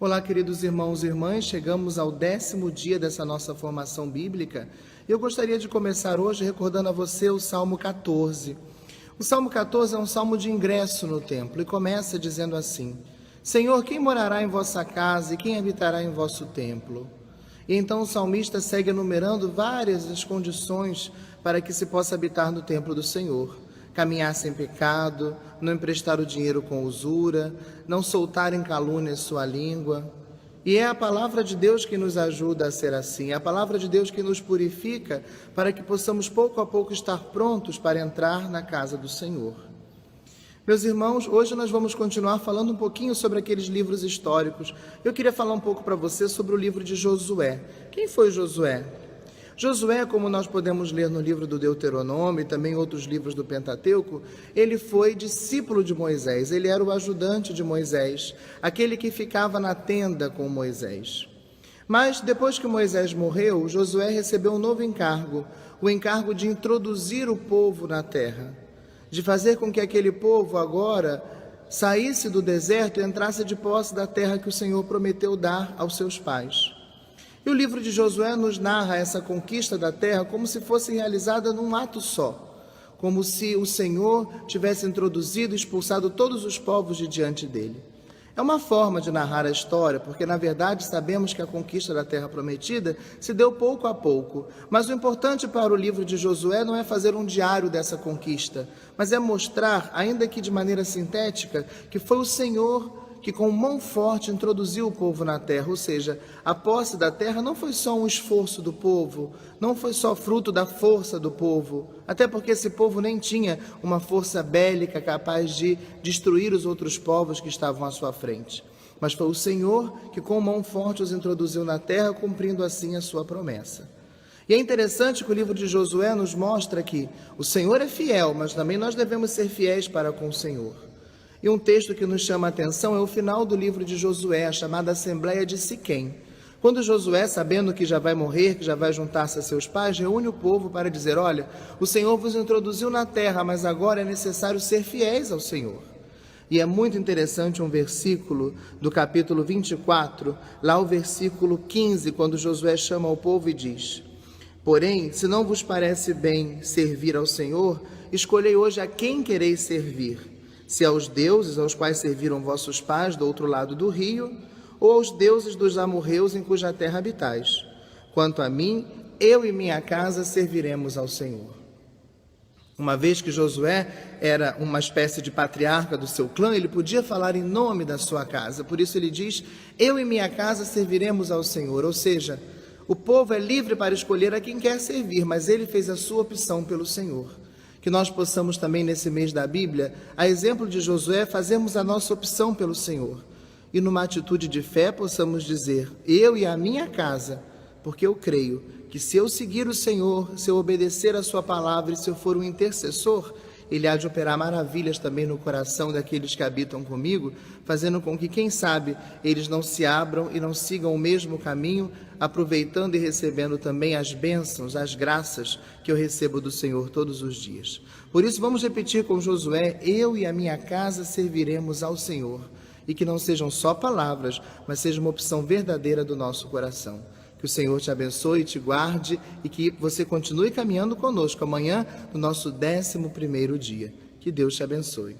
Olá, queridos irmãos e irmãs, chegamos ao 10º dia dessa nossa formação bíblica. Eu gostaria de começar hoje recordando a você o Salmo 14. O Salmo 14 é um salmo de ingresso no templo e começa dizendo assim: Senhor, quem morará em vossa casa e quem habitará em vosso templo? E então o salmista segue enumerando várias as condições para que se possa habitar no templo do Senhor. Caminhar sem pecado, não emprestar o dinheiro com usura, não soltar em calúnia sua língua. E é a palavra de Deus que nos ajuda a ser assim, é a palavra de Deus que nos purifica para que possamos pouco a pouco estar prontos para entrar na casa do Senhor. Meus irmãos, hoje nós vamos continuar falando um pouquinho sobre aqueles livros históricos. Eu queria falar um pouco para você sobre o livro de Josué. Quem foi Josué? Josué, como nós podemos ler no livro do Deuteronômio e também outros livros do Pentateuco, ele foi discípulo de Moisés, ele era o ajudante de Moisés, aquele que ficava na tenda com Moisés. Mas depois que Moisés morreu, Josué recebeu um novo encargo, o encargo de introduzir o povo na terra, de fazer com que aquele povo agora saísse do deserto e entrasse de posse da terra que o Senhor prometeu dar aos seus pais. E o livro de Josué nos narra essa conquista da terra como se fosse realizada num ato só, como se o Senhor tivesse introduzido e expulsado todos os povos de diante dele. É uma forma de narrar a história, porque na verdade sabemos que a conquista da terra prometida se deu pouco a pouco, mas o importante para o livro de Josué não é fazer um diário dessa conquista, mas é mostrar, ainda que de maneira sintética, que foi o Senhor que com mão forte introduziu o povo na terra, ou seja, a posse da terra não foi só um esforço do povo, não foi só fruto da força do povo, até porque esse povo nem tinha uma força bélica capaz de destruir os outros povos que estavam à sua frente. Mas foi o Senhor que com mão forte os introduziu na terra, cumprindo assim a sua promessa. E é interessante que o livro de Josué nos mostra que o Senhor é fiel, mas também nós devemos ser fiéis para com o Senhor. E um texto que nos chama a atenção é o final do livro de Josué, a chamada Assembleia de Siquém. Quando Josué, sabendo que já vai morrer, que já vai juntar-se a seus pais, reúne o povo para dizer: olha, o Senhor vos introduziu na terra, mas agora é necessário ser fiéis ao Senhor. E é muito interessante um versículo do capítulo 24, lá o versículo 15, quando Josué chama o povo e diz: porém, se não vos parece bem servir ao Senhor, escolhei hoje a quem quereis servir. Se aos deuses aos quais serviram vossos pais do outro lado do rio, ou aos deuses dos amorreus em cuja terra habitais. Quanto a mim, eu e minha casa serviremos ao Senhor. Uma vez que Josué era uma espécie de patriarca do seu clã, ele podia falar em nome da sua casa. Por isso ele diz: eu e minha casa serviremos ao Senhor. Ou seja, o povo é livre para escolher a quem quer servir, mas ele fez a sua opção pelo Senhor. Que nós possamos também, nesse mês da Bíblia, a exemplo de Josué, fazermos a nossa opção pelo Senhor. E numa atitude de fé possamos dizer: eu e a minha casa, porque eu creio que se eu seguir o Senhor, se eu obedecer a sua palavra e se eu for um intercessor, Ele há de operar maravilhas também no coração daqueles que habitam comigo, fazendo com que, quem sabe, eles não se abram e não sigam o mesmo caminho, aproveitando e recebendo também as bênçãos, as graças que eu recebo do Senhor todos os dias. Por isso, vamos repetir com Josué: eu e a minha casa serviremos ao Senhor. E que não sejam só palavras, mas seja uma opção verdadeira do nosso coração. Que o Senhor te abençoe e te guarde e que você continue caminhando conosco amanhã no nosso 11º dia. Que Deus te abençoe.